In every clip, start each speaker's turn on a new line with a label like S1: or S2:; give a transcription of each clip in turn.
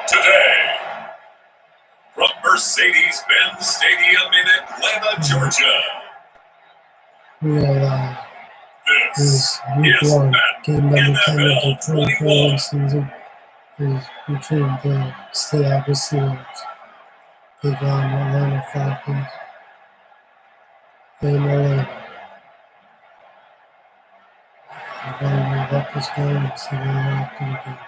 S1: Today, from Mercedes-Benz Stadium in Atlanta, Georgia. This
S2: week
S1: is
S2: one,
S1: Matt
S2: game number 10 of the
S1: NFL
S2: 2021
S1: 21.
S2: season. Is between the Seahawks take on Atlanta Falcons in Atlanta. I'm going to let this go and see what after the game.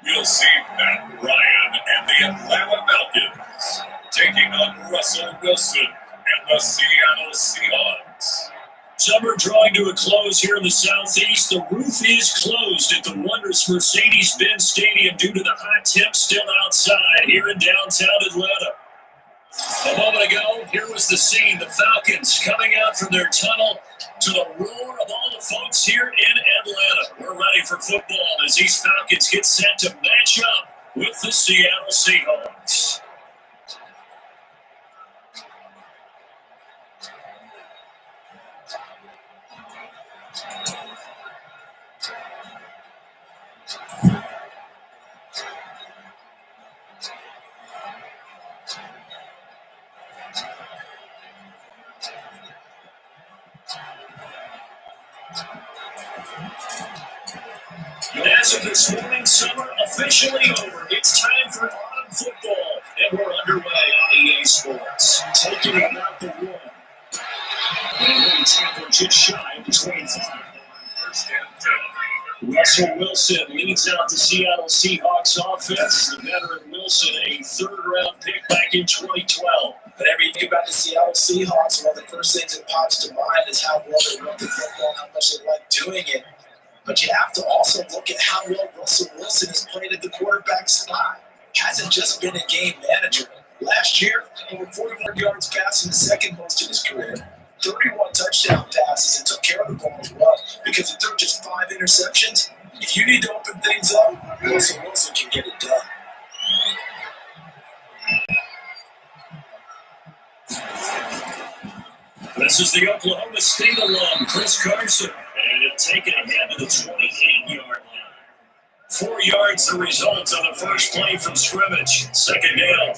S1: We'll see Matt Ryan and the Atlanta Falcons taking on Russell Wilson and the Seattle Seahawks. Summer drawing to a close here in the Southeast. The roof is closed at the wondrous Mercedes-Benz Stadium due to the hot temps still outside here in downtown Atlanta. A moment ago, here was the scene. The Falcons coming out from their tunnel to the roar of all the folks here in Atlanta. We're ready for football as these Falcons get set to match up with the Seattle Seahawks. And as of this morning, summer officially over. It's time for autumn football, and we're underway on EA Sports. Taking it out the one. And tackle just shy of 25. Russell Wilson leads out the Seattle Seahawks offense. The veteran Wilson, a third-round pick back in 2012.
S3: But everything about the Seattle Seahawks, one of the first things that pops to mind is how well they run the football, how much they like doing it. But you have to also look at how well Russell Wilson has played at the quarterback spot. Hasn't just been a game manager. Last year, over 400 yards passing, the second most in his career. 31 touchdown passes and took care of the ball as well because he threw just 5 interceptions. If you need to open things up, Russell Wilson can get it done.
S1: This is the Oklahoma State alum, Chris Carson, and it's taken ahead to the 28-yard line. 4 yards the result on the first play from scrimmage. Second down.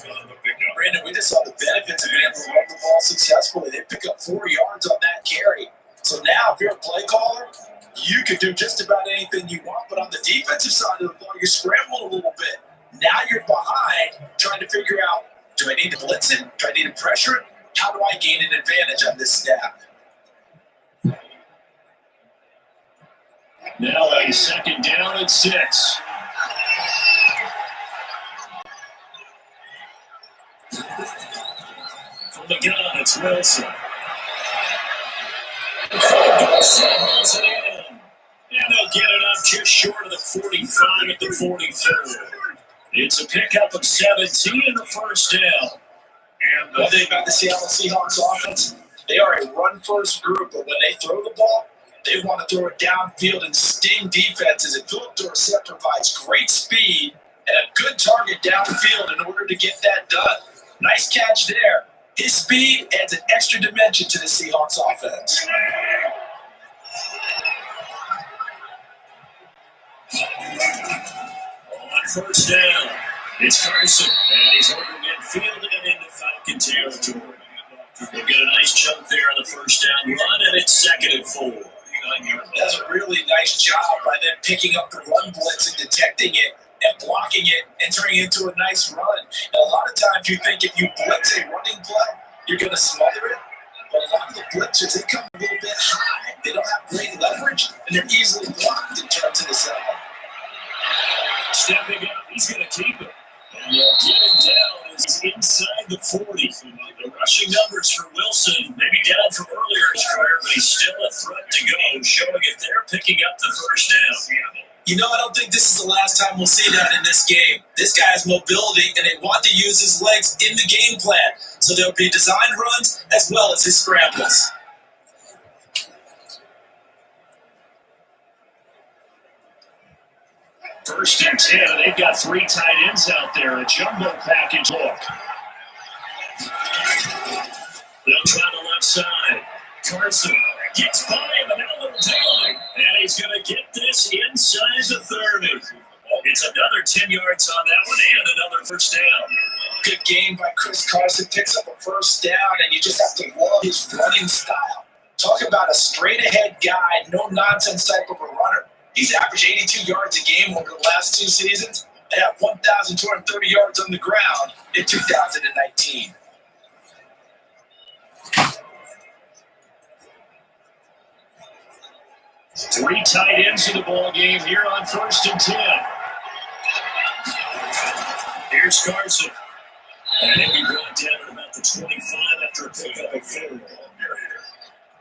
S3: Brandon, we just saw the benefits of being able to run the ball successfully. They pick up 4 yards on that carry. So now, if you're a play caller, you can do just about anything you want. But on the defensive side of the ball, you're scrambling a little bit. Now you're behind, trying to figure out, do I need to blitz it? Do I need to pressure it? How do I gain an advantage on this snap?
S1: Now a second down at 6. From the gun, it's Wilson. The Falcons hauls it in. And they'll get it up just short of the 45 at the 43rd. It's a pickup of 17 in the first down.
S3: And one thing about the Seattle Seahawks offense, they are a run-first group, but when they throw the ball, they want to throw it downfield and sting defenses. And Philip Dorsett provides great speed and a good target downfield in order to get that done. Nice catch there. His speed adds an extra dimension to the Seahawks offense.
S1: On first down, it's Carson, and he's over midfield and into Falcon territory. They get a nice chunk there on the first down run, and it's 2nd and 4.
S3: That's a really nice job by them picking up the run blitz and detecting it and blocking it and turning it into a nice run. And a lot of times you think if you blitz a running play, you're going to smother it. But a lot of the blitzers, they come a little bit high. They don't have great leverage, and they're easily blocked in terms of the side.
S1: Stepping up, he's going to keep it. And get him down is inside the 40. The rushing numbers for Wilson, maybe down from earlier in his career, but he's still a threat to go, showing if they're picking up the first down.
S3: You know, I don't think this is the last time we'll see that in this game. This guy has mobility, and they want to use his legs in the game plan. So there'll be designed runs as well as his scrambles.
S1: First and 10. They've got 3 tight ends out there. A jumbo package look. They'll Carson gets by him and out of the tailline. And he's going to get this inside the 30. It's another 10 yards on that one and another first down.
S3: Good game by Chris Carson. Picks up a first down, and you just have to love his running style. Talk about a straight-ahead guy, no-nonsense type of a runner. He's averaged 82 yards a game over the last 2 seasons and had 1,230 yards on the ground in 2019.
S1: Three tight ends in the ball game here on 1st and 10. Here's Carson. And he'll be brought down at about the 25 after a pickup of 4.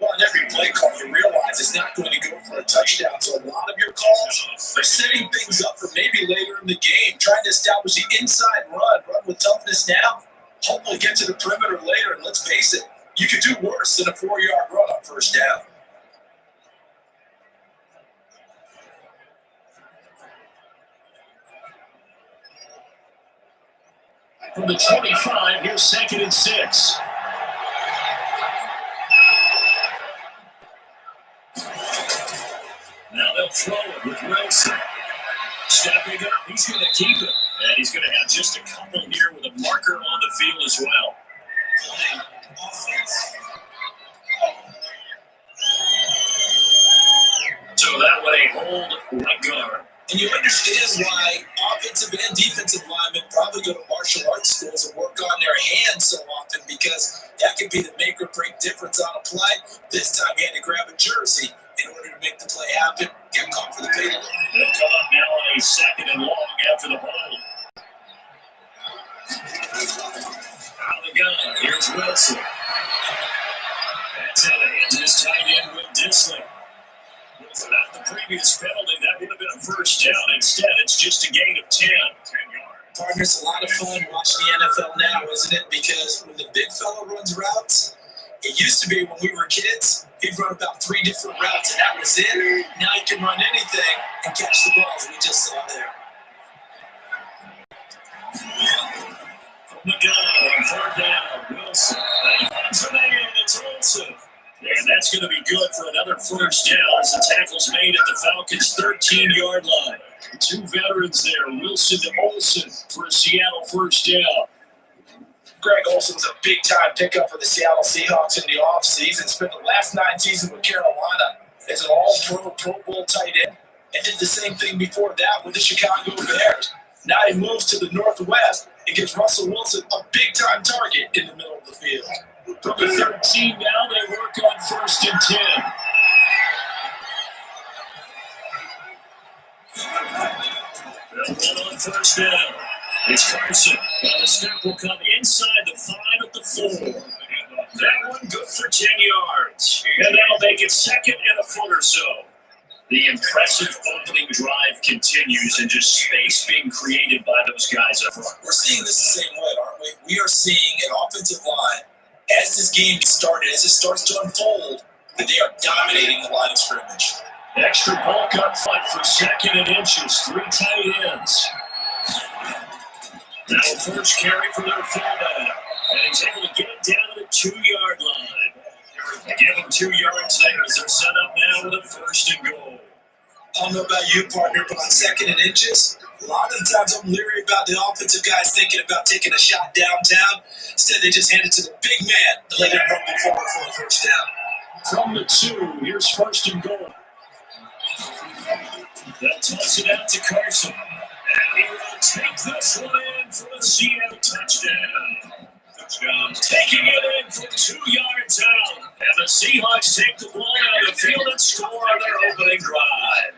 S3: Well, in every play call, you realize it's not going to go for a touchdown. So a lot of your calls are setting things up for maybe later in the game, trying to establish the inside run with toughness now, hopefully get to the perimeter later. And let's face it, you could do worse than a 4-yard run on first down.
S1: From the 25, here's 2nd and 6. Now they'll throw it with Wilson. Stepping up, he's going to keep it. And he's going to have just a couple here with a marker on the field as well. So that one a hold right guard.
S3: And you understand why offensive and defensive linemen probably go to martial arts schools and work on their hands so often, because that could be the make or break difference on a play. This time he had to grab a jersey in order to make the play happen, get caught for the penalty.
S1: They'll come up now on a 2nd and long after the hold. Out of the gun, here's Wilson. That's out of the hands of his tight end, Will Disley. Without the previous penalty, that would have been a first down. Instead, it's just a gain of 10.
S3: Partner, it's a lot of fun watching the NFL now, isn't it? Because when the big fella runs routes, it used to be when we were kids, he'd run about 3 different routes, and that was it. Now he can run anything and catch the balls we just saw there.
S1: From the gun on 3rd down, Wilson. He finds a man, it's Wilson. And that's going to be good for another first down as the tackle's made at the Falcons' 13-yard line. 2 veterans there, Wilson to Olsen for a Seattle first down.
S3: Greg Olsen was a big-time pickup for the Seattle Seahawks in the offseason. Spent the last 9 seasons with Carolina as an all-pro Pro Bowl tight end, and did the same thing before that with the Chicago Bears. Now he moves to the Northwest and gives Russell Wilson a big-time target in the middle of the field.
S1: From the 13 now, they work on 1st and 10. They'll run on 1st down. It's Carson. Now the step will come inside the 5 at the 4. That one good for 10 yards. And that'll make it 2nd and a foot or so. The impressive opening drive continues, and just space being created by those guys up front.
S3: We're seeing this the same way, aren't we? We are seeing an offensive line, as this game started, as it starts to unfold, that they are dominating the line of scrimmage.
S1: Extra bulk up front for 2nd and inches. 3 tight ends. Now first carry for their fullback. And he's able to get it down to the 2-yard line. Give them 2 yards there as they're set up now with a 1st and goal.
S3: I don't know about you, partner, but on 2nd and inches, a lot of the times I'm leery about the offensive guys thinking about taking a shot downtown. Instead, they just hand it to the big man to let him run forward for a first down.
S1: From the 2, here's 1st and goal. They'll toss it out to Carson. And he will take this one in for a Seattle touchdown. Taking it in from 2 yards out. And the Seahawks take the ball out of the field and score on their opening drive.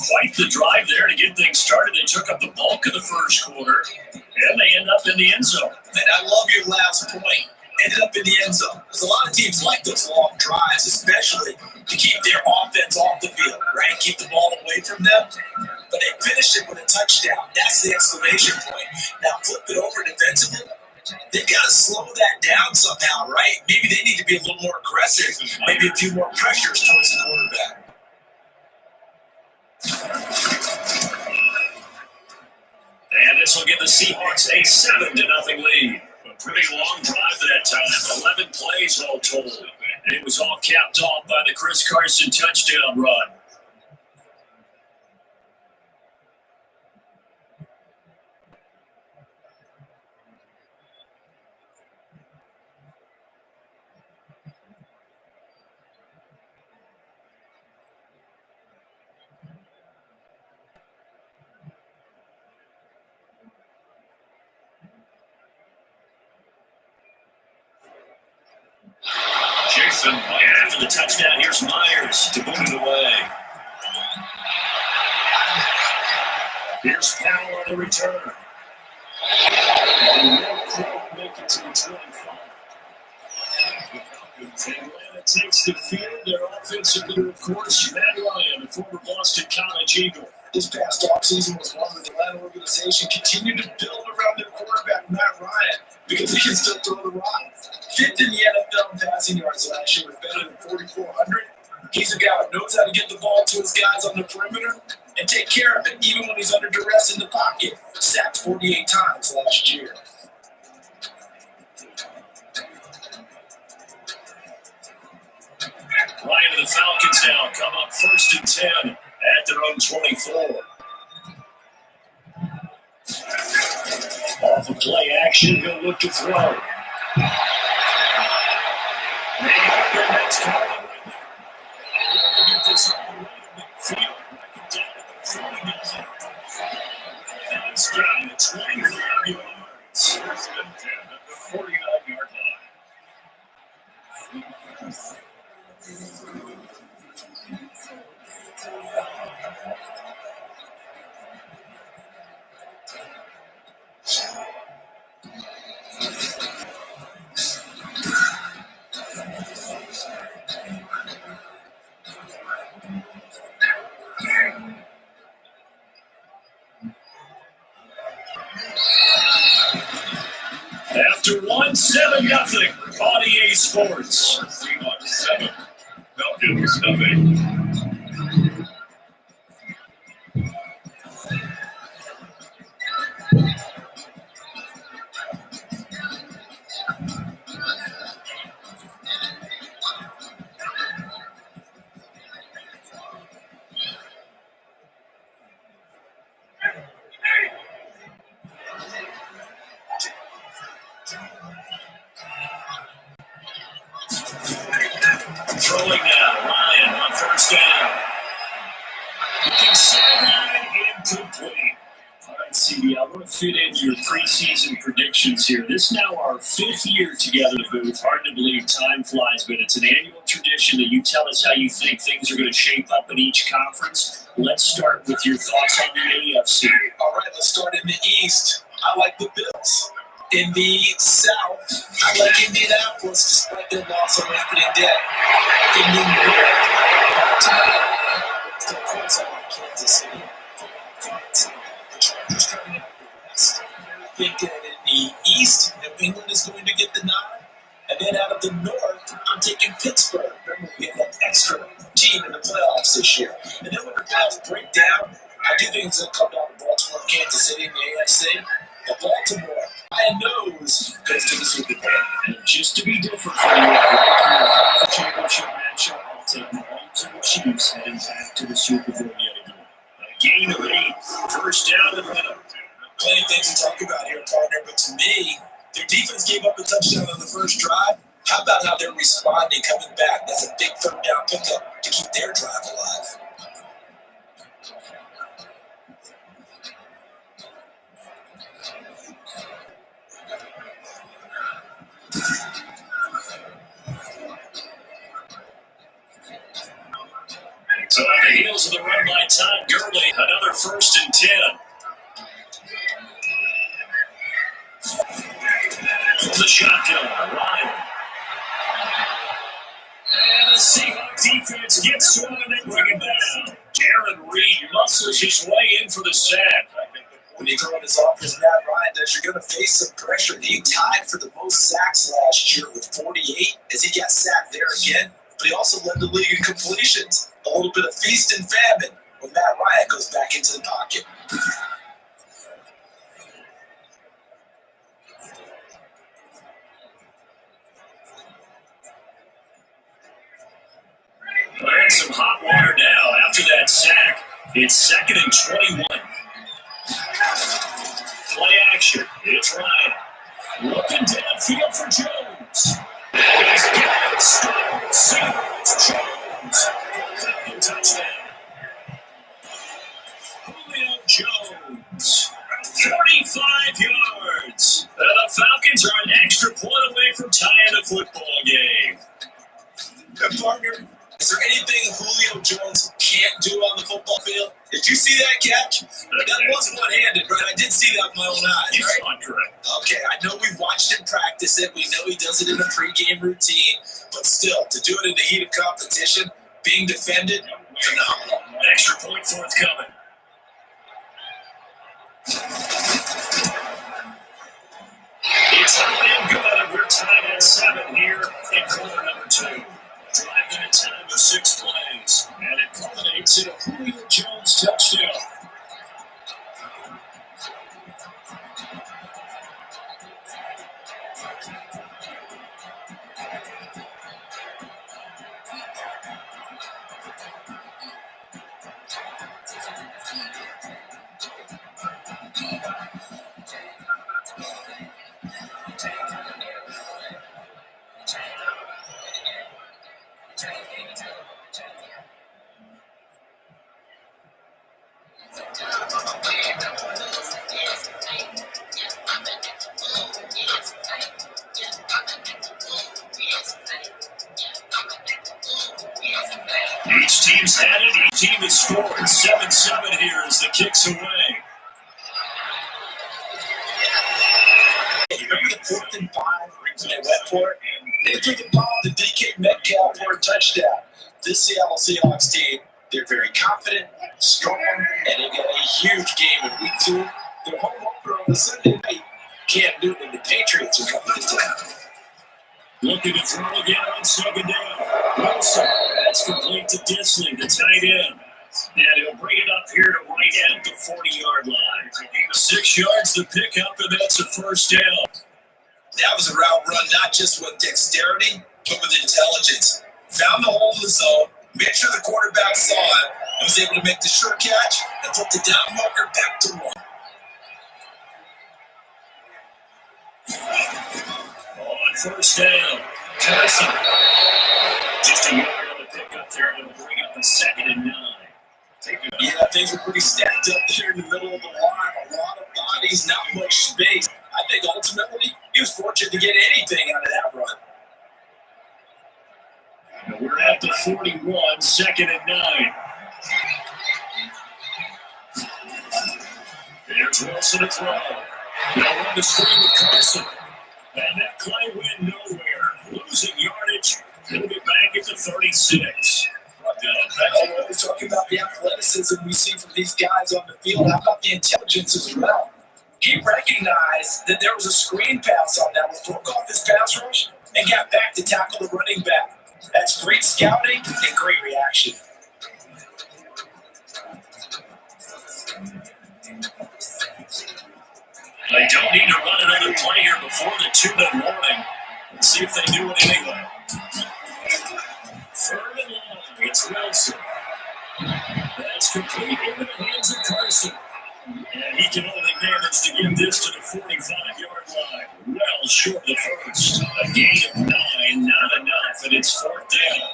S1: Quite the drive there to get things started. They took up the bulk of the first quarter, and they end up in the end zone.
S3: And I love your last point. Ended up in the end zone. Because a lot of teams like those long drives, especially to keep their offense off the field, right? Keep the ball away from them. But they finished it with a touchdown. That's the exclamation point. Now flip it over defensively. They've got to slow that down somehow, right? Maybe they need to be a little more aggressive. Maybe a few more pressures towards the quarterback.
S1: And this will give the Seahawks a 7-0 lead. A pretty long drive that time. 11 plays all told. And it was all capped off by the Chris Carson touchdown run. Jason, after the touchdown, here's Myers to boot it away. Here's Powell on the return. And they'll make it to the 25. Atlanta takes the field. Their offensive leader, of course, Matt Ryan, the former Boston College Eagle.
S3: This past offseason was one where the Atlanta organization continued to build around their quarterback, Matt Ryan, because he can still throw the rock. Fifth in the NFL in passing yards last year with better than 4,400. He's a guy who knows how to get the ball to his guys on the perimeter and take care of it, even when he's under duress in the pocket. Sacked 48 times last year.
S1: Ryan and the Falcons now come up 1st and 10 at their own 24. Off of play action, he'll look to throw. It's down to 25 yards. 49-yard line. After 1-7-0 on EA Sports. 3-7. Falcons nothing. Throwing now, Ryan on 1st down. Looking sideline incomplete. All right, CB, I want to fit in your preseason predictions here. This is now our 5th year together, Booth. Hard to believe time flies, but it's an annual tradition that you tell us how you think things are going to shape up in each conference. Let's start with your thoughts on the AFC.
S3: All right, let's start in the East. I like the Bills. In the South, I like Indianapolis despite their loss on opening day. In the North, of course, I like Kansas City. The Chargers coming out the West. I think that in the East, New England is going to get the nod. And then out of the North, I'm taking Pittsburgh. Remember, we get that extra team in the playoffs this year. And then when the playoffs break down, I do think it's going to come down to Baltimore, Kansas City in the AFC. But Baltimore, Ryan knows, goes to the Super Bowl.
S1: And just to be different from you, I like your championship matchup. I'll take Mahomes and the Chiefs heading back to the Super Bowl yet again. A gain of 8, 1st down and winner.
S3: Plenty of things to talk about here, partner, but to me, their defense gave up a touchdown on the first drive. How about how they're responding, coming back? That's a big 3rd down pickup to keep their drive alive.
S1: So on the heels of the run by Todd Gurley, another 1st and 10. From the shotgun, Ryan. And the Seahawks defense gets to him and they bring him down. Jaron Reed muscles his way in for the sack.
S3: When you throw in his offense, Matt Ryan does, you're going to face some pressure. He tied for the most sacks last year with 48 as he got sacked there again. But he also led the league in completions. A little bit of feast and famine when Matt Ryan goes back into the pocket.
S1: It's 2nd and 21. Play action. It's Ryan. Looking downfield for Jones. He's got it. Seahawks. Jones. Falcon touchdown. Julio Jones. 45 yards. The Falcons are an extra point away from tying the football game.
S3: Good partner. Is there anything Julio Jones can't do on the football field? Did you see that catch? That was one-handed, right? I did see that with my own eyes,
S1: He's
S3: right?
S1: not correct.
S3: Okay, I know we've watched him practice it. We know he does it in a pregame routine. But still, to do it in the heat of competition, being defended, phenomenal.
S1: Extra point forthcoming. It's high and good, and we're tied at 7 here in quarter number 2. Driving a time of 6 plays, and it culminates in a Julio Jones touchdown. Each team's had it. Each team has scored. 7-7 here as the kick's away.
S3: Remember the 4th and 5 when they went for it? They threw the ball to DK Metcalf for a touchdown. This Seattle Seahawks team, they're very confident, strong, and they got a huge game in week 2. They're home opener on the Sunday night. Cam Newton and the Patriots are coming to town.
S1: Looking to throw again on 2nd down. Wilson, that's complete to Disley, the tight end. And he'll bring it up here to right at the 40-yard line. 6 yards to pick up, and that's a first down.
S3: That was a route run, not just with dexterity, but with intelligence. Found the hole in the zone, made sure the quarterback saw it, and was able to make the sure catch and put the down marker back to 1.
S1: On first down, Carson. Just a yard on the pickup there, and it'll bring up a 2nd and 9.
S3: Yeah, things were pretty stacked up there in the middle of the line. A lot of bodies, not much space. I think ultimately he was fortunate to get anything out of that run.
S1: And we're at the 41, 2nd and 9. There's Wilson to throw. Now on the screen with Carson. And that play went nowhere. Losing yardage. He'll be back at the 36.
S3: I always talk about the athleticism we see from these guys on the field. How about the intelligence as well? He recognized that there was a screen pass on that, broke off his pass rush, and got back to tackle the running back. That's great scouting and great reaction.
S1: They don't need to run another play here before the 2-minute warning. Let's see if they do it anyway. 3rd and long. It's Wilson. That's complete into the hands of Carson. And he can only manage to get this to the 45-yard line. Well short of the first. A gain of 9, not enough, and it's 4th down.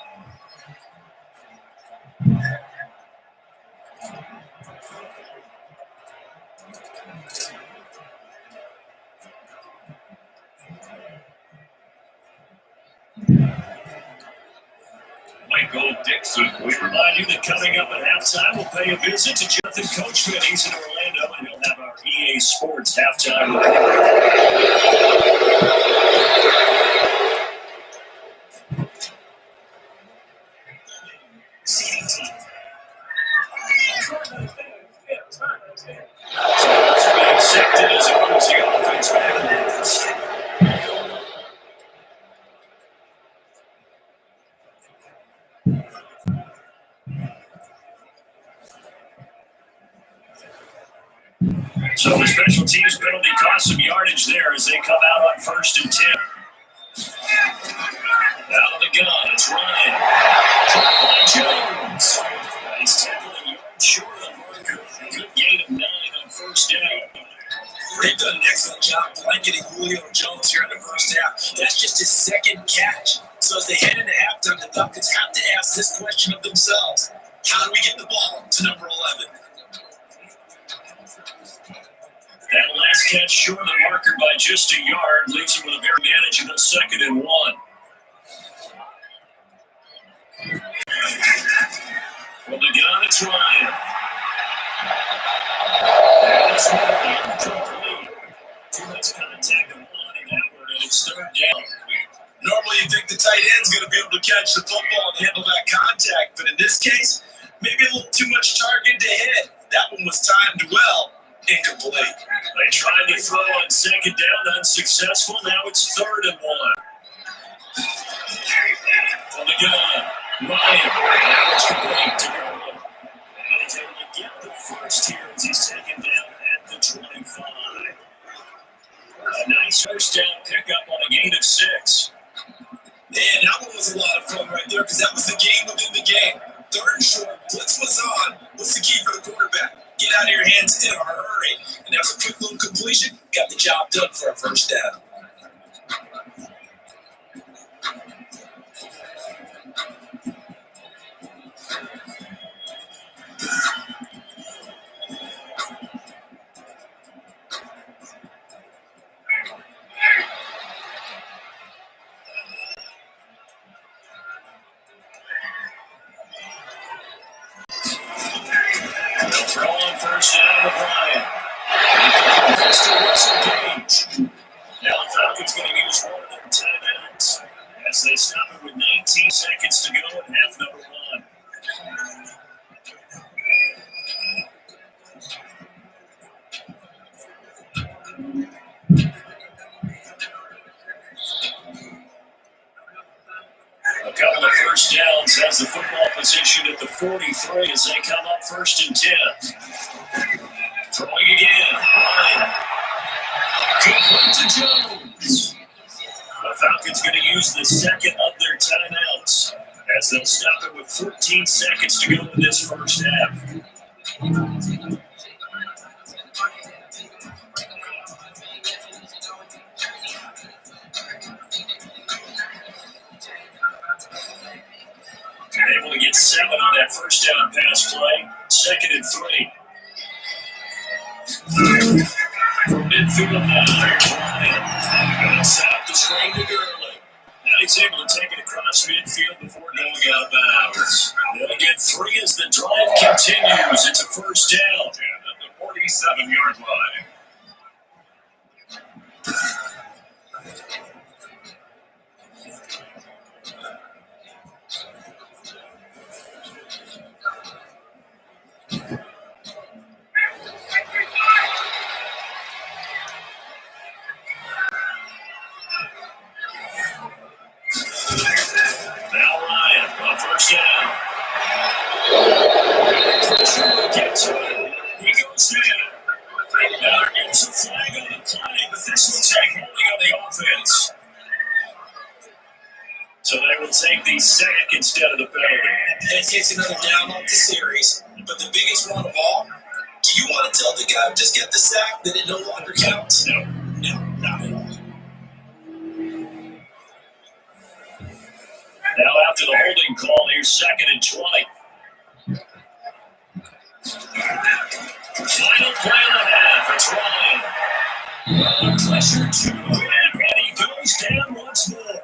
S1: Michael Dixon. We remind you that coming up at halftime, we'll pay a visit to Jonathan Coachman. He's in Orlando, and he'll have our EA Sports halftime being accepted as opposing offense back. So the special teams penalty cost some yardage there as they come out on 1st and 10. Out of the gun, it's Ryan. Dropped by Jones. He's tackling a yard short of
S3: They've done an excellent job blanketing Julio Jones here in the first half. That's just his second catch. So as they head into halftime, the Falcons have to ask this question of themselves. How do we get the ball to number 11?
S1: That last catch short of the marker by just a yard leaves him with a very manageable 2nd and 1. From the gun, it's Ryan. That's incomplete. Too much contact and blocking outward, and it's 3rd down.
S3: Normally you think the tight end's going to be able to catch the football and handle that contact, but in this case, maybe a little too much target to hit. That one was timed well. Incomplete.
S1: They tried to throw on 2nd down, unsuccessful. Now it's 3rd and 1. From the gun, Ryan. Now it's complete to go. And he's able to get the first here as he's taken down at the 25. A nice first down pickup on a gain of 6.
S3: Man, that one was a lot of fun right there because that was the game within the game. 3rd and short, blitz was on. What's the key for the quarterback? Get out of your hands in a hurry. And that was a quick little completion. Got the job done for a first down.
S1: Throw on first down to Bryant. Pass to Russell Gage. Now the Falcons going to use one of their timeouts as they stop it with 19 seconds to go in half number 1. A couple of first downs has the football position at the 43 as they come up 1st and 10. Throwing again. Ryan. Complete to Jones. The Falcons going to use the 2nd of their timeouts as they'll stop it with 14 seconds to go in this first half. They're able to get 7 on that first down pass play. 2nd and 3. From midfield now, here's Ryan. Inside the screen to Gurley. Now he's able to take it across midfield before going out of bounds. They'll get 3 as the drive continues. It's a first down at the 47-yard line. Now Ryan on first down. Pressure gets it. He goes in. Now there gets a flag on the play, but this will take holding on the offense. So they will take the sack instead of the penalty.
S3: It takes another down off the series, but the biggest one of all, do you want to tell the guy who just got the sack that it no longer counts?
S1: No.
S3: No, not at all.
S1: Now after the holding call, here's 2nd and 20. Final play on the half. It's Ryan. Pressure to the win, and he goes down once more.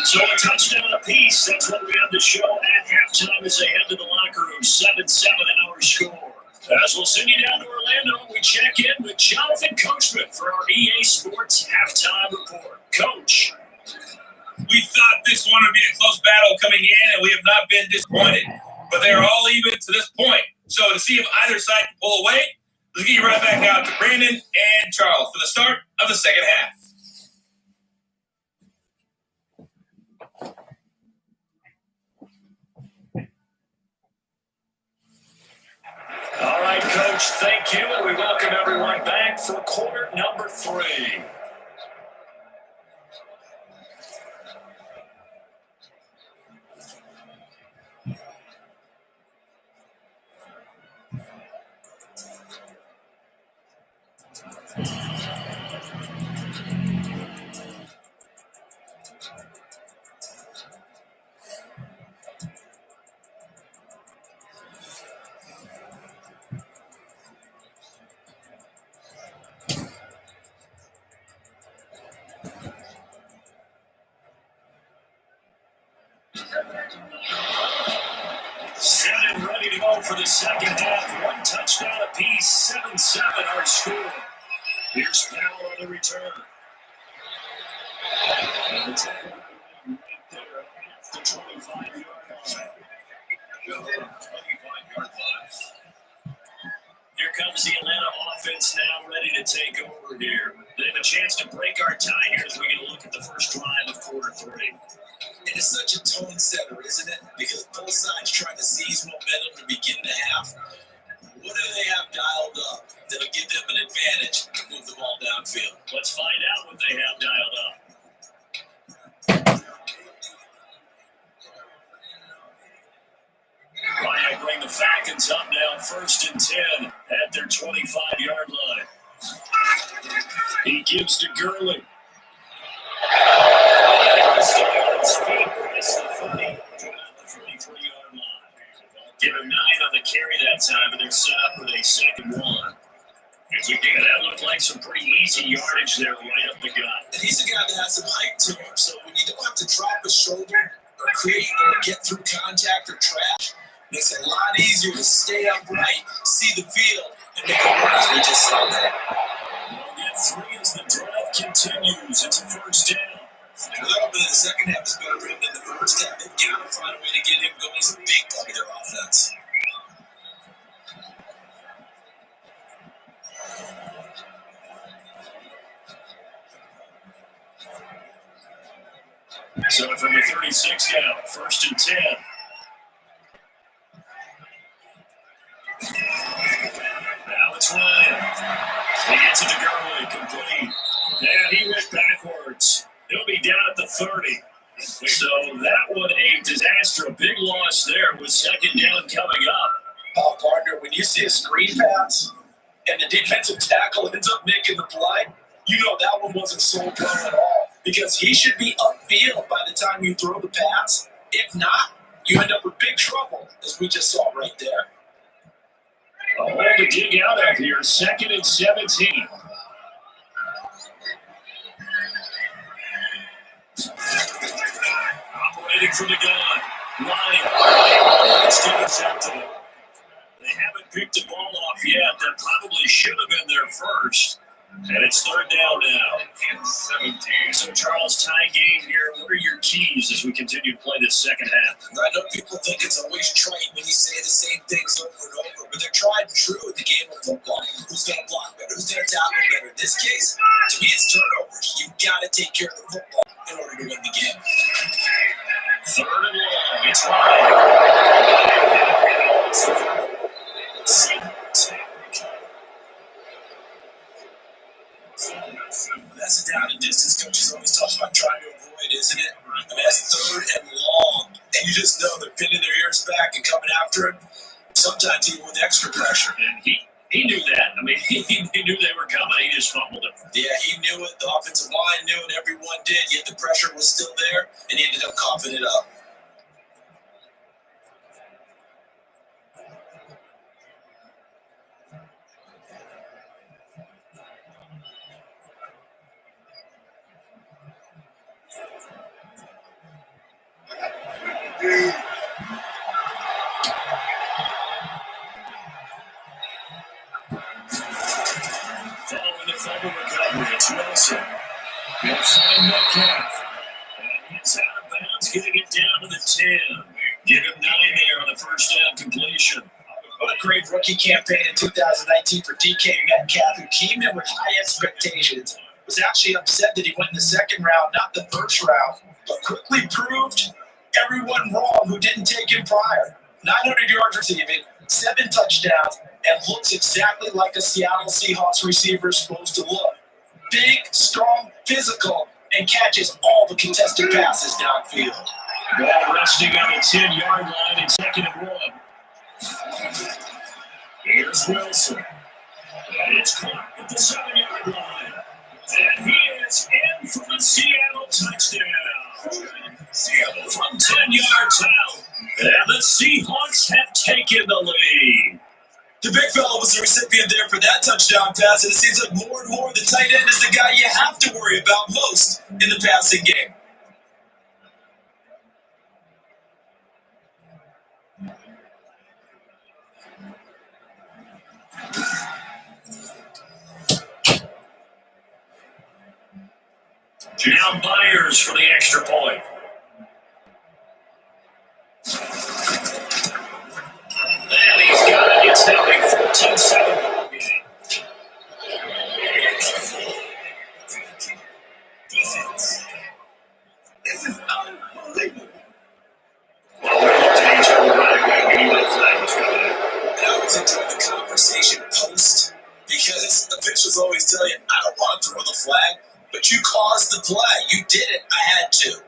S1: So a touchdown apiece. That's what we have to show at halftime as they head to the locker room. 7-7 in our score. As we'll send you down to Orlando, we check in with Jonathan Coachman for our EA Sports halftime report. Coach.
S4: We thought this one would be a close battle coming in, and we have not been disappointed. But they're all even to this point. So to see if either side can pull away, let's get you right back out to Brandon and Charles for the start of the second half.
S1: All right, Coach, thank you, and we welcome everyone back for quarter number 3. Set and ready to go for the second half. One touchdown apiece, 7-7 our score. Here's Powell on the return. And the tackle right there at the 25-yard line. 25-yard line. Here comes the Atlanta offense now ready to take over here. They have a chance to break our tie here as we get a look at the first drive of quarter 3.
S3: It is such a tone setter, isn't it? Because both sides trying to seize momentum to begin the half. What do they have dialed up that'll give them an advantage to move the ball downfield?
S1: Let's find out what they have dialed up. Ryan bring the Falcons up now, 1st and 10 at their 25-yard line. He gives to Gurley. It's the 30, the 43-yard line. Give him 9 on the carry that time, and they're set up with a 2nd 1. That looked like some pretty easy yardage there right up the gut.
S3: And he's a guy that has some height to him, so when you don't have to drop a shoulder or create or get through contact or trash, makes it a lot easier to stay upright, see the field, and make a run as we just saw that.
S1: We'll get 3 as the drive continues. It's a 1st down.
S3: A little bit of the second half is better for him than the first half. They've got to find a way to get him going. He's a big part of their offense.
S1: So from the 36 down, 1st and 10. Now it's Ryan. He gets it to Gurley, complete. And he went backwards. He'll be down at the 30. So that one a disaster, a big loss there with 2nd down coming up.
S3: Partner, when you see a screen pass and the defensive tackle ends up making the play, you know that one wasn't sold well at all because he should be upfield by the time you throw the pass. If not, you end up with big trouble, as we just saw right there.
S1: A hole to dig out of here, 2nd and 17. Operating from the gun. Ryan. Stays out to them. They haven't picked the ball off yet. That probably should have been their first. And it's 3rd down now. 17. So, Charles, tie game here. What are your keys as we continue to play this second half?
S3: I know people think it's always trite when you say the same things over and over, but they're tried and true in the game of football. Who's going to block better? Who's going to tackle better? In this case, to me, it's turnovers. You've got to take care of the football in order to win the game.
S1: 3rd and long. It's Ryan.
S3: That's a down and distance coaches always talk about trying to avoid, isn't it? I mean, that's 3rd and long. And you just know they're pinning their ears back and coming after him, sometimes even with extra pressure.
S1: And he knew that. I mean, he knew they were coming. He just fumbled it.
S3: Yeah, he knew it. The offensive line knew it. Everyone did. Yet the pressure was still there, and he ended up coughing it up.
S1: Following the fumble recovery, it's Wilson. He'll find Metcalf. And he's out of bounds, getting it down to the 10. Give him 9 there on the 1st down completion.
S3: What a great rookie campaign in 2019 for DK Metcalf, who came in with high expectations. Was actually upset that he went in the 2nd round, not the 1st round, but quickly proved everyone wrong who didn't take him prior. 900 yards receiving, 7 touchdowns, and looks exactly like a Seattle Seahawks receiver is supposed to look. Big, strong, physical, and catches all the contested passes downfield.
S1: Ball resting on the 10-yard line in 2nd and 1. Here's Wilson. And it's caught at the 7-yard line. And he is in for the Seattle touchdown. Seattle from 10 yards out. And the Seahawks have taken the lead.
S3: The big fella was the recipient there for that touchdown pass, and it seems like more and more the tight end is the guy you have to worry about most in the passing game.
S1: Now Myers for the extra point. And he's got it. It's now a 14-7 ball game. This is unbelievable. Well, we looked at each other right away. We knew that flag was coming in.
S3: And I always enjoy the conversation post because officials always tell you, I don't want to throw the flag, but you caused the play. You did it. I had to.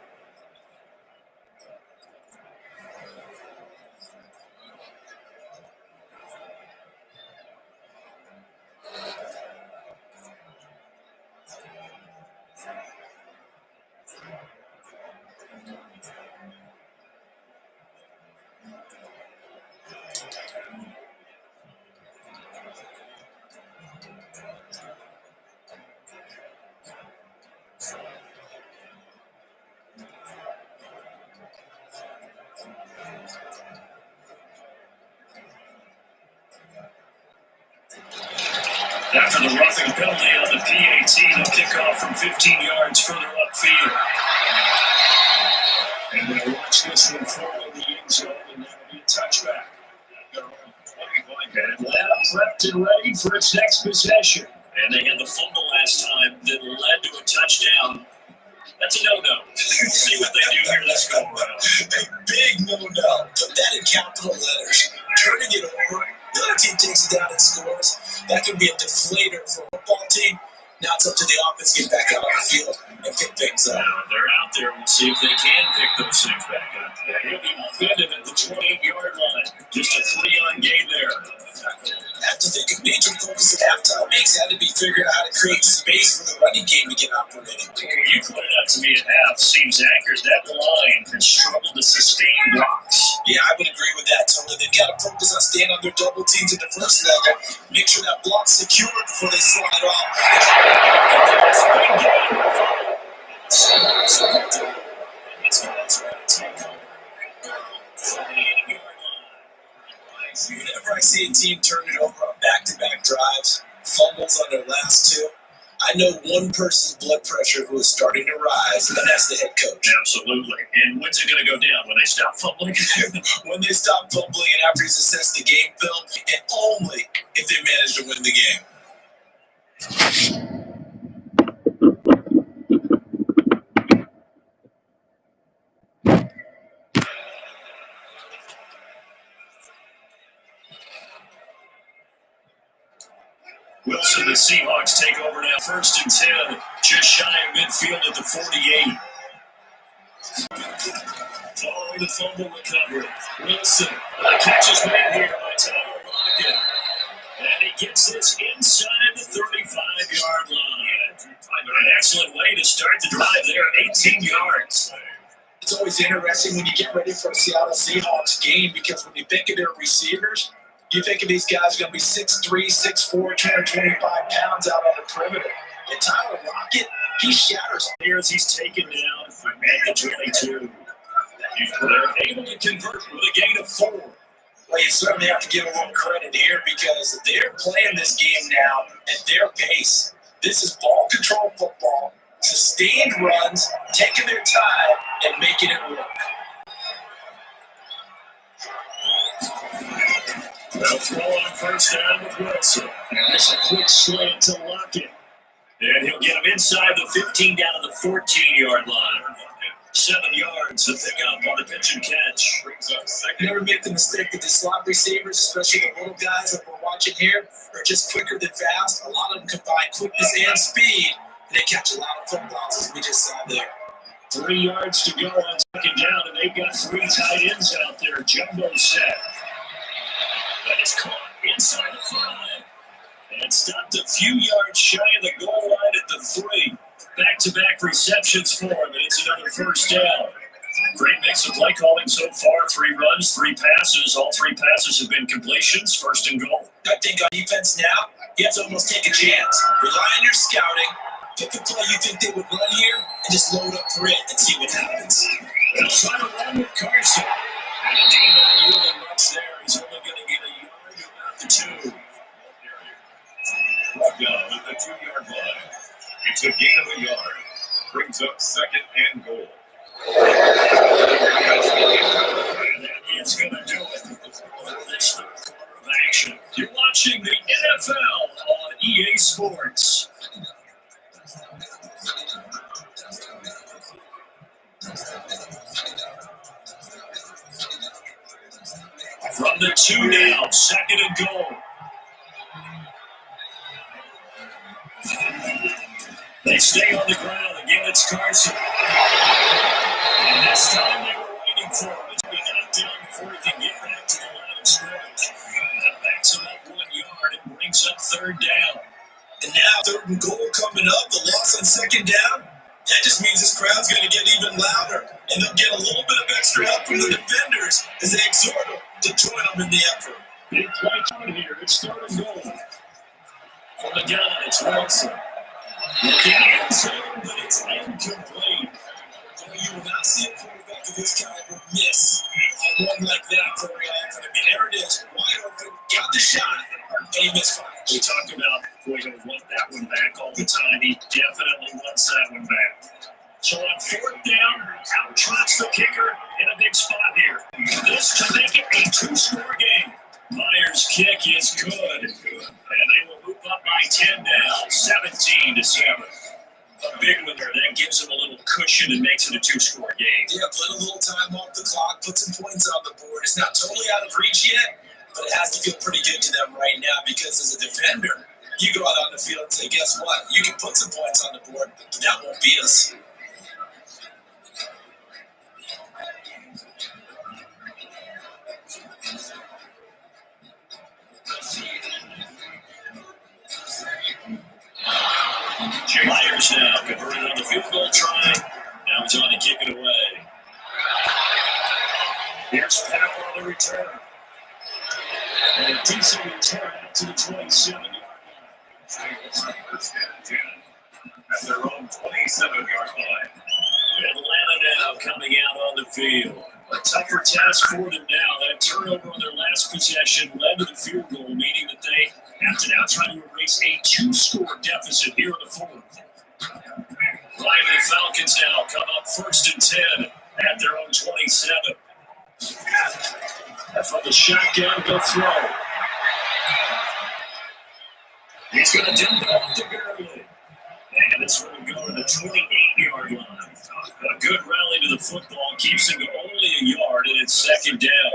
S1: After the roughing penalty on the PAT, they'll kick off from 15 yards further upfield. And we'll watch this one fall in the end zone, and that'll be a touchback. And Atlanta prepped and ready for its next possession. And they had the fumble last time that led to a touchdown. That's a no-no. Let's see what they do here this go around.
S3: A big no-no. Put that in capital letters. Turning it over. The other team takes it down and scores. That could be a deflator for a football team. Now it's up to the offense to get back out on the field and pick things up.
S1: They're out there. We'll see if they can pick those things back up. He'll be upended at the 28-yard line. Just a 3-on gain there.
S3: I have to think of major focus at halftime makes had to be figuring out how to create space for the running game to get operating.
S1: You pointed out to me at half, seems accurate. That line has struggled to sustain blocks.
S3: Yeah, I would agree with that totally. They've got to focus on staying on their double teams at the first level. Make sure that block's secured before they slide off. Whenever I see a team turn it over on back-to-back drives, fumbles on their last two, I know one person's blood pressure who is starting to rise, and that's the head coach.
S1: Absolutely. And when's it going to go down? When they stop fumbling?
S3: When they stop fumbling and after he's assessed the game film, and only if they manage to win the game.
S1: Wilson, the Seahawks take over now. 1st and 10, just shy of midfield at the 48. Following the fumble recovery, Wilson catches made here by Tyler Lockett. And he gets this inside the 35-yard line. An excellent way to start the drive there, 18 yards.
S3: It's always interesting when you get ready for a Seattle Seahawks game because when you think of their receivers, you think of these guys are going to be 6'3", 6'4", 225 pounds out on the perimeter. And Tyler Lockett, he shatters.
S1: Here's he's taken down at the 22. They're able to convert with a gain of 4.
S3: Well, you certainly have to give a little credit here because they're playing this game now at their pace. This is ball control football, sustained runs, taking their time, and making it work.
S1: They'll throw on 1st down with Wilson. And this is a quick slant to Lockett. And he'll get him inside the 15 down to the 14-yard line. 7 yards to pick up on the pitch and catch.
S3: Never make the mistake that the slot receivers, especially the little guys that we're watching here, are just quicker than fast. A lot of them combine quickness and speed, and they catch a lot of footballs, as we just saw there.
S1: 3 yards to go on 2nd down, and they've got 3 tight ends out there. Jumbo set. That is caught inside the 5. And stopped a few yards shy of the goal line at the 3. Back-to-back receptions for him, and it's another first down. Great mix of play calling so far. 3 runs, 3 passes. All 3 passes have been completions. First and goal.
S3: I think on defense now, you have to almost take a chance. Rely on your scouting. Pick a play you think they would run here, and just load up for it and see what happens.
S1: They'll try to run with Carson. And a game not yielding much there. He's only going to get a yard, about the 2.
S5: Down at the 2-yard line. It's a gain of a yard. Brings up second and goal.
S1: And that is going to do it for this third quarter of action. You're watching the NFL on EA Sports. From the 2 now, second and goal. They stay on the ground. Again, it's Carson. And this time they were waiting for him. He got down before he can get back to the line of scrimmage. That backs him up 1 yard and brings up third down.
S3: And now third and goal coming up. The loss on second down. That just means this crowd's going to get even louder. And they'll get a little bit of extra help from the defenders as they exhort them to join them in the effort.
S1: Big play coming here. It's third and goal. From the gun, it's Wilson. Looking end zone, but it's incomplete. You will not see a quarterback of this caliber miss a run like that very often. I mean, there it is, wide open, got the shot, and he misfired. We talk about Boyd want that one back all the time. He definitely wants that one back. So on fourth down, out trots the kicker in a big spot here. This to make it a 2-score game. Myers' kick is good, and they will move up by 10 now, 17-7. A big one there. That gives them a little cushion and makes it a 2-score game.
S3: Yeah, put a little time off the clock, put some points on the board. It's not totally out of reach yet, but it has to feel pretty good to them right now because as a defender, you go out on the field and say, guess what? You can put some points on the board, but that won't beat us.
S1: Myers now converted on the field goal try. Now he's on to kick it away. Here's Powell on the return. And a decent return out to the 27-yard line.
S5: First and 10 at their own 27-yard line.
S1: Atlanta now coming out on the field. A tougher task for them now. That turnover on their last possession led to the field goal, meaning that they have to now try to erase a 2-score deficit here in the fourth. Ryan and the Falcons now come up first and 10 at their own 27. And from the shotgun, they'll throw. He's going to dump it off to Gurley. And this one will go to the 28-yard line. A good rally to the football keeps him to only a yard, and it's second down.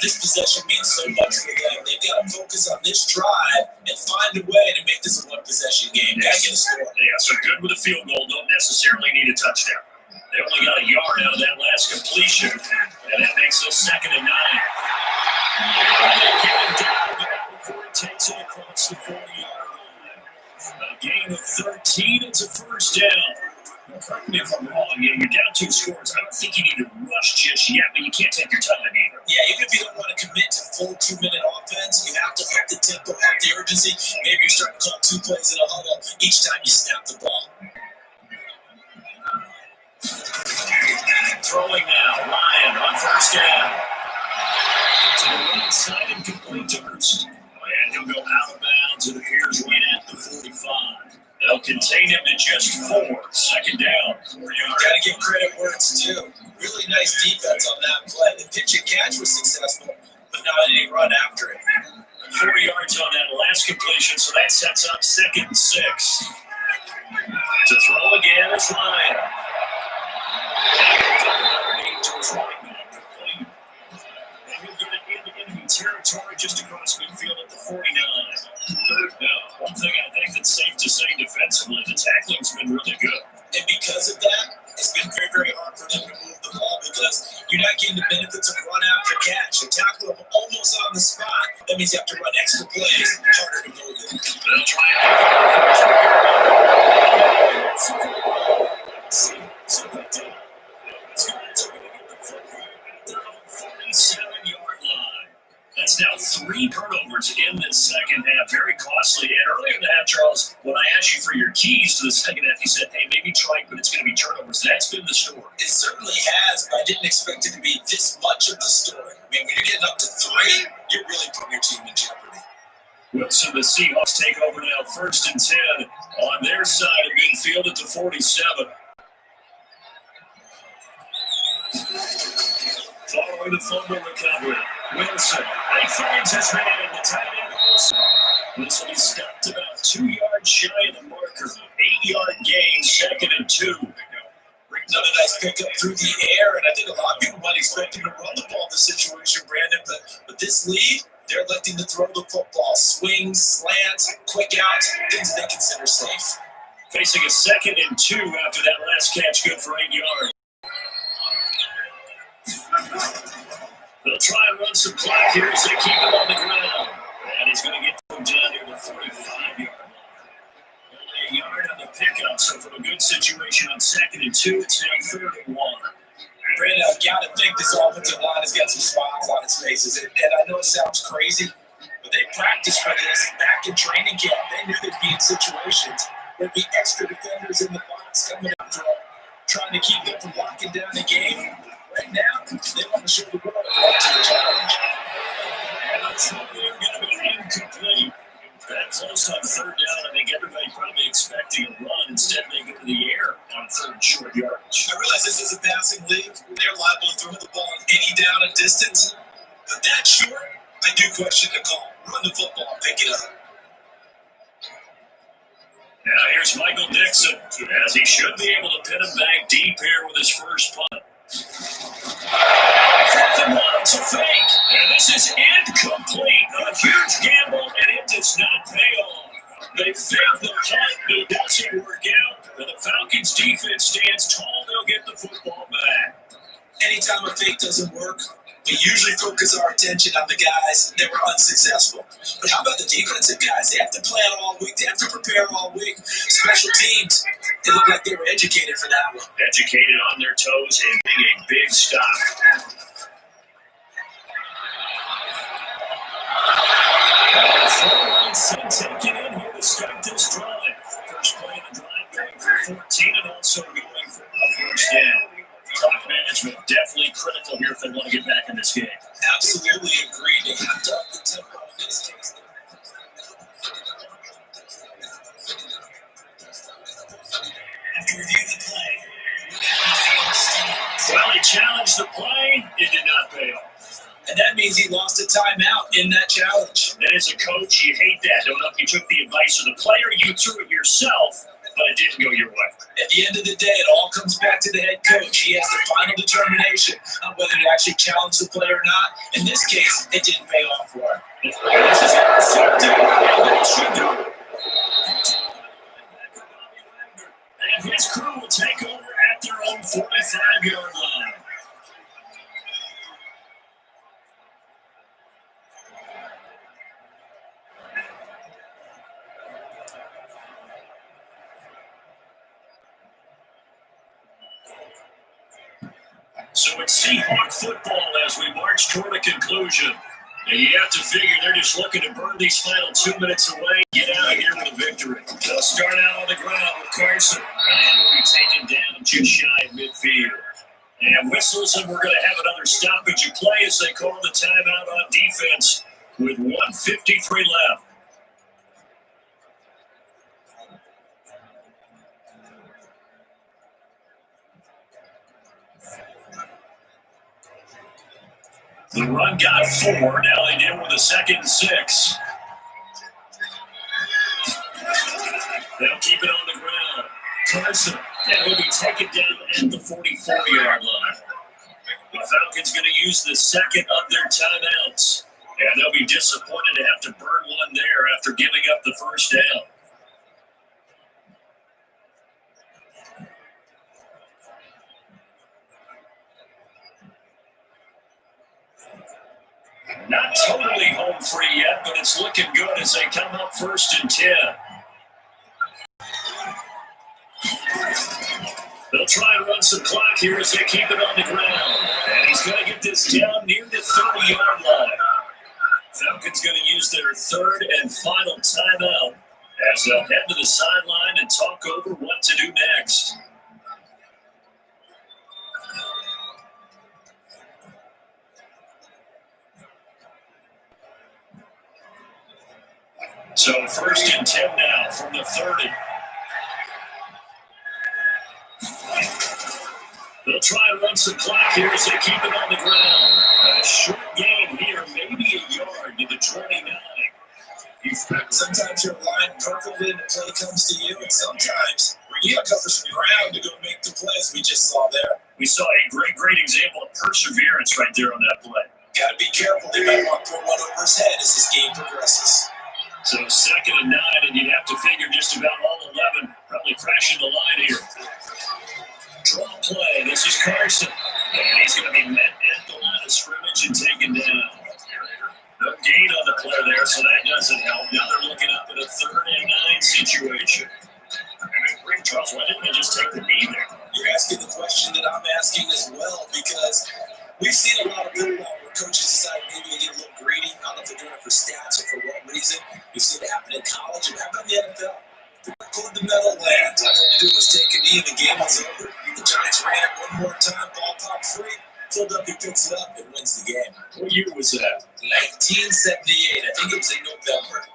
S3: This possession means so much for them. They've got to focus on this drive and find a way to make this a one-possession game. Got to get a score.
S1: Yeah, so good with a field goal. Don't necessarily need a touchdown. They only got a yard out of that last completion, and that makes us second and 9. They get him down before he takes it across the 40-yard line. A gain of 13. It's a first down. Correct me if I'm wrong. You're down 2 scores. I don't think you need to rush just yet, but you can't take your time either.
S3: Yeah, even if you don't want to commit to full 2-minute offense, you have to up the tempo, up the urgency. Maybe you're starting to call 2 plays in a huddle each time you snap the ball.
S1: Throwing now, Ryan on first down. To the right side and complete to Hurst. And he'll go out of bounds. It appears right at the 45. They'll contain him to just 4. Second down. 4 yards.
S3: Got to give credit where it's due. Really nice defense on that play. The pitch and catch was successful, but not any run after it.
S1: 4 yards on that last completion, so that sets up second and 6. To throw again is Ryan. Underneath to his right back, complete. And he'll get it into enemy territory just across midfield at the 49. Third down. One thing I think that's safe to say defensively, the tackling's been really good.
S3: And because of that, it's been very, very hard for them to move the ball because you're not getting the benefits of run after catch. You tackle them almost on the spot. That means you have to run extra plays, harder to move it.
S1: They'll try and 47-yard line. That's now 3 turnovers in this second half. Very costly. And earlier in the half, Charles, when I asked you for your keys to the second half, you said, hey, maybe trike, but it's going to be turnovers. That's been the story.
S3: It certainly has, but I didn't expect it to be this much of the story. I mean, when you're getting up to 3, you're really putting your team in jeopardy.
S1: Wilson, the Seahawks take over now, 1st and 10 on their side of midfield at the 47. Following the fumble recovery, Wilson, he finds his man, the tight end Wilson. This will be stopped about 2 yards shy of the marker. 8-yard gain, 2nd and 2.
S3: Another nice pickup through the air, and I think a lot of people might expect him to run the ball in this situation, Brandon, but with this lead, they're electing to throw the football. Swings, slants, quick outs, things they consider safe.
S1: Facing a 2nd and 2 after that last catch, good for 8 yards. They'll try and run some clock here as they keep him on the ground. And he's going to get them down near the 45-yard line. Only a yard on the pickup, so from a good situation on 2nd and 2, it's now 3rd and 1.
S3: Brandon, I've got to think this offensive line has got some smiles on its faces. And I know it sounds crazy, but they practiced for this back in training camp. They knew they'd be in situations where there'd be extra defenders in the box coming after them, trying to keep them from locking down the game. Right now, they want to show the world up to the challenge.
S1: And that's what they're going to be incomplete. That close on 3rd down, I think everybody probably expecting a run. Instead, they go to the air on 3rd short yardage.
S3: I realize this is a passing league. They're liable to throw the ball on any down and distance. But that short, I do question the call. Run the football, pick it up.
S1: Now here's Michael Dixon, as he should be able to pin him back deep here with his first punt. It's a fake, and this is incomplete. A huge gamble, and it does not pay off. They failed the punt, but it doesn't work out. But the Falcons' defense stands tall. They'll get the football back.
S3: Anytime a fake doesn't work, we usually focus our attention on the guys that were unsuccessful. But how about the defensive guys? They have to plan all week. They have to prepare all week. Special teams, they look like they were educated for that one.
S1: Educated on their toes and being a big stop. Taking in here to start this drive. First play of the drive going for 14 and also going for a first down. Clock management definitely critical here if they want to get back in this game.
S3: Absolutely agreed. They have to up the tempo in this case. After review the play.
S1: Well, he challenged the play. It did not pay off.
S3: And that means he lost a timeout in that challenge.
S1: And as a coach, you hate that. Don't know if you took the advice of the player, you threw it yourself, but it didn't go your way.
S3: At the end of the day, it all comes back to the head coach. He has the final determination on whether to actually challenge the player or not. In this case, it didn't pay off for him.
S1: This is intercepted, and it should do. And his crew will take over at their own 45-yard line. So it's Seahawk football as we march toward a conclusion. And you have to figure they're just looking to burn these final 2 minutes away, get out of here with a victory. They'll start out on the ground with Carson, and we'll be taken down just shy of midfield. And whistles, and we're going to have another stoppage of play as they call the timeout on defense with 1:53 left. The run got 4. Now they deal with a 2nd and 6. They'll keep it on the ground. Carson, and he'll be taken down at the 44-yard line. The Falcons going to use the second of their timeouts. And they'll be disappointed to have to burn one there after giving up the first down. Not totally home free yet, but it's looking good as they come up 1st and 10. They'll try and run some clock here as they keep it on the ground. And he's going to get this down near the 30-yard line. Falcons going to use their 3rd and final timeout as they'll head to the sideline and talk over what to do next. So 1st and 10 now from the 30. They'll try and run some clock here as they keep it on the ground. A short gain here, maybe a yard to the 29.
S3: Sometimes you're aligned perfectly and the play comes to you, and sometimes you got to cover some ground to go make the plays we just saw there.
S1: We saw a great example of perseverance right there on that play.
S3: Got to be careful. They might want to put one over his head as this game progresses.
S1: So 2nd and 9, and you'd have to figure just about all 11 probably crashing the line here. Draw play. This is Carson. And he's going to be met at the line of scrimmage and taken down. No gain on the play there, so that doesn't help. Now they're looking up at a 3rd and 9 situation. And then bring Charles. Why didn't they just take the knee there?
S3: You're asking the question that I'm asking as well, because we've seen a lot of football where coaches decide maybe to get a little greedy. I don't know if they're doing it for stats or for what reason. We've seen it happen in college and happen in the NFL. Pulled the metal land. All they had to do was take a knee and the game was over. The Giants ran it one more time, ball popped free. Philadelphia picks it up and wins the game.
S1: What year was that?
S3: 1978. I think it was in November.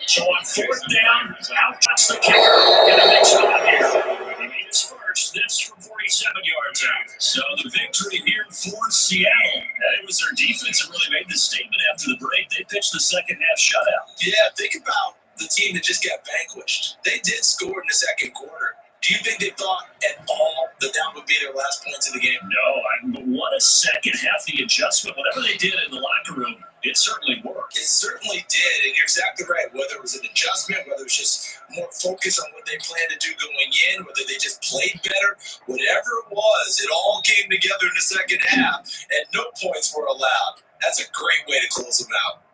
S1: So on 4th down, out cuts the kicker in a big spot here. He made his first. This from 47 yards out. So the victory here for Seattle. It was their defense that really made the statement after the break. They pitched the second half shutout.
S3: Yeah, think about the team that just got vanquished. They did score in the second quarter. Do you think they thought at all that that would be their last points of the game?
S1: No, what a second half, the adjustment, whatever they did in the locker room, it certainly worked.
S3: It certainly did, and you're exactly right. Whether it was an adjustment, whether it was just more focus on what they planned to do going in, whether they just played better, whatever it was, it all came together in the second half, and no points were allowed. That's a great way to close them out.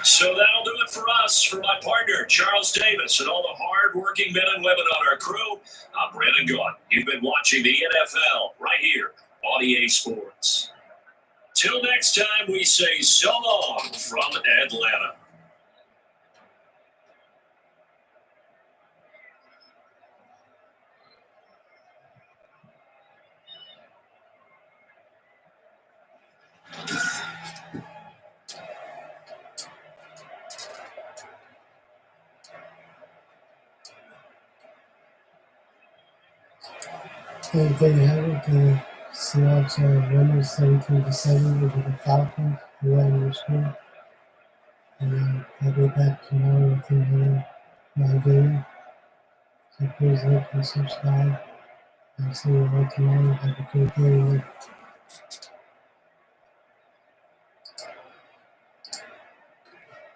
S1: So that'll do it for us. For my partner, Charles Davis, and all the hard-working men and women on our crew, I'm Brandon Gaunt. You've been watching the NFL right here on EA Sports. Till next time, we say so long from Atlanta.
S2: And there you have it. The Seahawks are winners 17-7 over the Falcons. Who had your score? And I'll be back tomorrow with another live video. So please like and subscribe. I'll see you all tomorrow. Have a great day.